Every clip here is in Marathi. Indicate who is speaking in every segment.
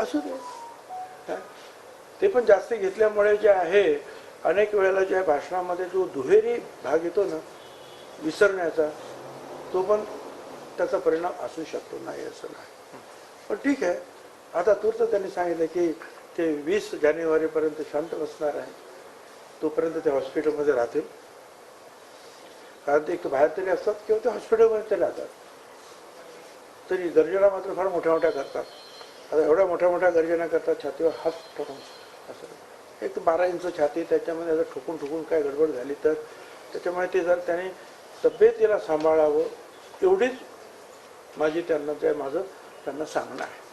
Speaker 1: असू दे. ते पण जास्त घेतल्यामुळे जे आहे अनेक वेळेला ज्या भाषणामध्ये जो दुहेरी भाग येतो ना विसरण्याचा, तो पण त्याचा परिणाम असू शकतो, नाही असं नाही. पण ठीक आहे, आता तूर्त त्यांनी सांगितलं की ते 20 जानेवारीपर्यंत शांत बसणार आहे, तोपर्यंत ते हॉस्पिटलमध्ये राहतील. कारण ते एक बाहेर तरी असतात किंवा ते हॉस्पिटलमध्ये तरी राहतात. तरी गर्जना मात्र फार मोठ्या मोठ्या करतात. आता एवढ्या मोठ्या मोठ्या गर्जना करतात, छातीवर हात ठोकून असं. एक 12 इंच छाती, त्याच्यामध्ये जर ठोकून ठोकून काय गडबड झाली तर त्याच्यामुळे ते जर त्याने तब्येतीला सांभाळावं, एवढीच माझं त्यांना सांगणं आहे.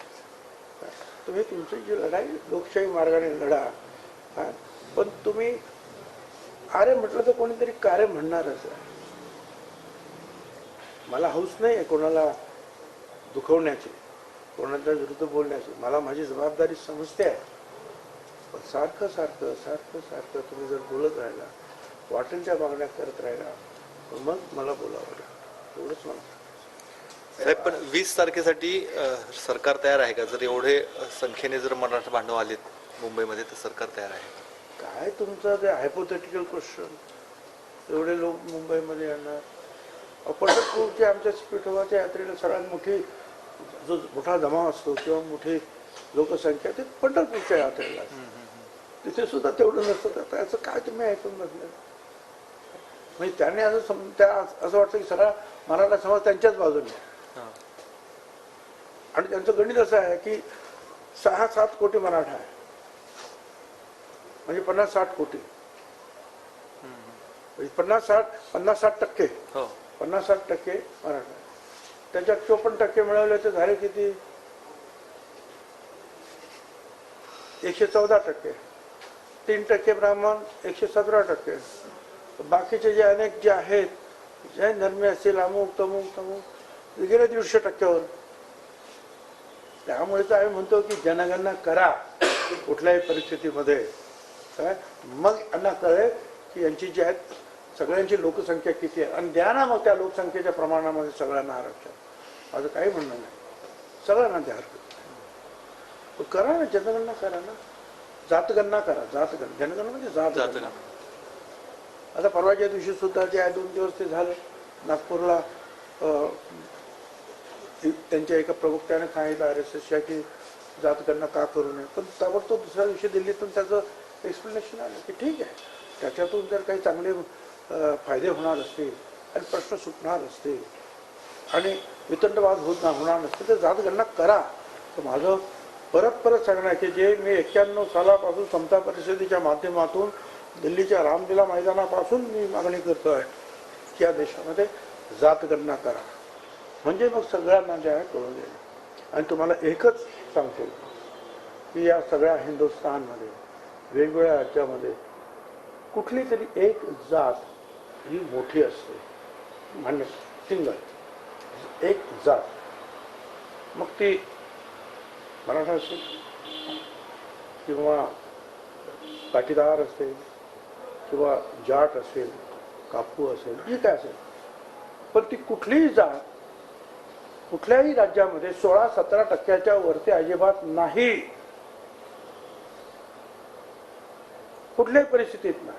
Speaker 1: तुम्ही तुमची जी लढाई लोकशाही मार्गाने लढा, पण तुम्ही अरे म्हटलं तर कोणीतरी कार्य म्हणणारच आहे. मला हौस नाही आहे कोणाला दुखवण्याची, कोणाच्या विरुद्ध बोलण्याची. मला माझी जबाबदारी समजते आहे. पण सारखं सारखं सारखं सारखं तुम्ही जर बोलत राहिला, वाटेल त्या मागण्या करत राहिला, मग मला बोलावं लागतं. एवढंच मला
Speaker 2: साहेब. पण 20 तारखेसाठी सरकार तयार आहे का? जर एवढे संख्येने जर मराठा बांधव आलेत मुंबईमध्ये तर सरकार तयार आहे?
Speaker 1: काय तुमचं ते हायपोथेटिकल क्वेश्चन. एवढे लोक मुंबईमध्ये येणार? पंढरपूरच्या आमच्या विठोबाच्या यात्रेला सगळ्यात जो मोठा जमाव असतो किंवा मोठी लोकसंख्या ते पंढरपूरच्या यात्रेला असते. तिथे सुद्धा तेवढं नसतं. आता याचं काय तुम्ही ऐकून बसले? म्हणजे त्याने असं वाटतं की सगळा मराठा समाज त्यांच्याच बाजूने. आणि त्यांचं गणित असं आहे की 6-7 कोटी मराठा आहे, म्हणजे 50-60 कोटी, 50-60% 50-60% मराठा. त्याच्यात 54% मिळवले तर झाले किती? 114%. 3% ब्राह्मण, 117%. बाकीचे जे अनेक जे आहेत, जैन धर्मी असतील, अमुक तमुक तमुक गेले 150%वर. त्यामुळे तर आम्ही म्हणतो की जनगणना करा कुठल्याही परिस्थितीमध्ये, काय मग यांना कळेल की यांची जी आहेत सगळ्यांची लोकसंख्या किती आहे, आणि द्या ना मग त्या लोकसंख्येच्या प्रमाणामध्ये सगळ्यांना आरक्षण. माझं काही म्हणणं नाही, सगळ्यांना द्या, हरकत करा ना, जनगणना करा ना, जातगणना करा. जनगणना म्हणजे जातगणना. आता परवाच्या दिवशी सुद्धा जे आहे 2 दिवस ते झाले नागपूरला, त्यांच्या एका प्रवक्त्याने सांगितलं RSSच्या की जातगणना का करू नये. पण ताबडतोब दुसऱ्या दिवशी दिल्लीतून त्याचं एक्सप्लेनेशन आलं की ठीक आहे, त्याच्यातून जर काही चांगले फायदे होणार असतील आणि प्रश्न सुटणार असतील आणि वितंडवाद होणार नसतील तर जातगणना करा. तर माझं परत सांगणं आहे की जे मी 91 सालापासून समता परिषदेच्या माध्यमातून दिल्लीच्या रामलीला मैदानापासून मी मागणी करतो आहे की या देशामध्ये जातगणना करा, म्हणजे मग सगळ्यांना जे आहे कळून येईल. आणि तुम्हाला एकच सांगतो की या सगळ्या हिंदुस्थानमध्ये वेगवेगळ्या राज्यामध्ये कुठली तरी एक जात ही मोठी असते, म्हणजे सिंगल एक जात, मग ती मराठा असेल किंवा पाटीदार असेल किंवा जाट असेल, कापू असेल, जी काय असेल, पण ती कुठलीही जात कुठल्याही राज्यामध्ये 16-17% वरती अजिबात नाही, कुठल्याही परिस्थितीत नाही.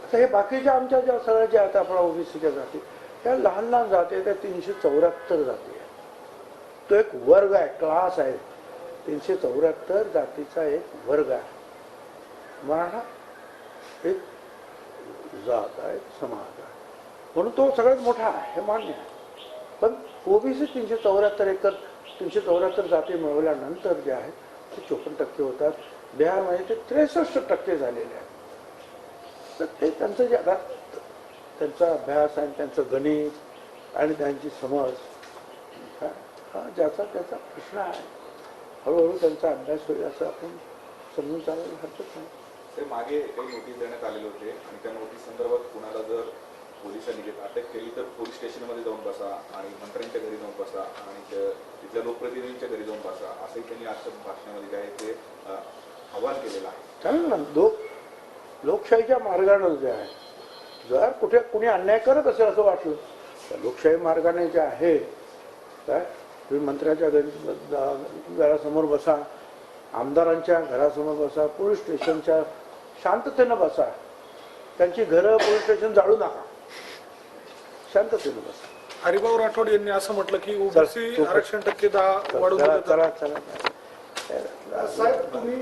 Speaker 1: आता हे बाकीच्या आमच्या ज्या सगळ्या ज्या आहेत आपल्या ओबीसीच्या जाती, त्या लहान लहान जाती आहेत, त्या 374 जाती आहेत. तो एक वर्ग आहे, क्लास आहे. 374 जातीचा एक वर्ग आहे. मराठा एक जात आहे, समाज आहे, म्हणून तो सगळ्यात मोठा आहे, हे मान्य आहे. पण ओबीसी 374 जाती मिळवल्यानंतर जे आहे ते 54% होतात. बिहारमध्ये ते 63% झालेले आहेत. तर ते त्यांचं जे आता त्यांचा अभ्यास आणि त्यांचं गणित आणि त्यांची समज, हा ज्याचा त्याचा प्रश्न आहे. हळूहळू त्यांचा अभ्यास होईल असं आपण समजून चालायला हरकत नाही.
Speaker 3: ते मागे काही नोटीस देण्यात आलेले होते आणि त्या नोटीस संदर्भात कुणाला जर पोलिसांनी अटक केली तर पोलीस स्टेशनमध्ये जाऊन बसा आणि मंत्र्यांच्या घरी जाऊन बसा आणि तिथल्या लोकप्रतिनिधींच्या घरी जाऊन बसा, असंही त्यांनी आजच्या भाषणामध्ये काय ते आवाहन केलेलं आहे.
Speaker 1: चालेल ना, लोकशाहीच्या मार्गाने जे आहे, जर कुठे कुणी अन्याय करत असेल असं वाटलं तर लोकशाही मार्गाने जे आहे काय तुम्ही मंत्र्याच्या घरासमोर बसा, आमदारांच्या घरासमोर बसा, पोलीस स्टेशनच्या शांततेनं बसा. त्यांची घरं पोलीस स्टेशन जाळू नका, शांततेनं बसा.
Speaker 4: हरिभाऊ राठोड यांनी असं म्हटलं की
Speaker 1: चल,
Speaker 4: ओबीसी
Speaker 1: तू-
Speaker 4: आरक्षण टक्के 10 वाढवून
Speaker 1: चला
Speaker 4: देतात.
Speaker 1: चला चला
Speaker 5: साहेब तुम्ही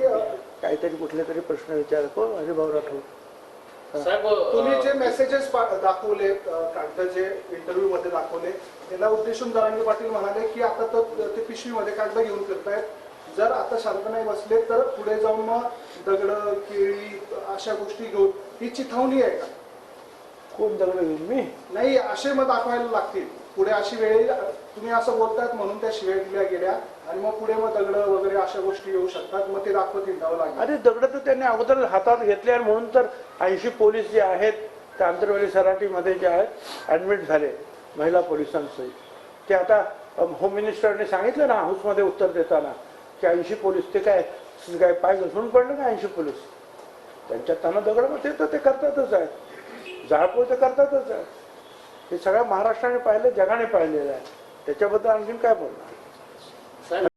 Speaker 1: काहीतरी कुठले तरी प्रश्न विचार कोण हरिभाऊ राठोड.
Speaker 5: तुम्ही जे मेसेजेस दाखवले कागदाचे इंटरव्ह्यू मध्ये दाखवले त्याला उद्देशून जरांगे पाटील म्हणाले की आता तर ते पिशवीमध्ये कागद घेऊन फिरतायत, जर आता शांत नाही बसले तर पुढे जाऊन मग दगड केळी अशा गोष्टी घेऊन ही चिथावणी आहे का?
Speaker 1: कोण दगड घेऊन मी?
Speaker 5: नाही असे मग दाखवायला लागतील पुढे, अशी वेळ तुम्ही असं बोलतायत म्हणून त्या शिव्या दिल्या गेल्या आणि मग पुढे मग दगड वगैरे अशा गोष्टी येऊ शकतात, मग ते दाखवत हिंडावं लागेल.
Speaker 1: अरे दगड तर त्यांनी अगोदर हातात घेतले आणि म्हणून तर 80 पोलीस जे आहेत त्या आंतरवाली सराटीमध्ये जे आहेत ॲडमिट झाले महिला पोलिसांसहित. ते आता होम मिनिस्टरने सांगितलं ना हाऊसमध्ये उत्तर देताना की 80 पोलीस ते काय काय पाय घसरून पडलं का 80 पोलीस? त्यांच्या त्यांना दगडामध्ये तर ते करतातच आहे, जाळपोळ तर करतातच आहे. हे सगळ्या महाराष्ट्राने पाहिलं, जगाने पाहिलेलं आहे. त्याच्याबद्दल आणखीन काय बोलणार.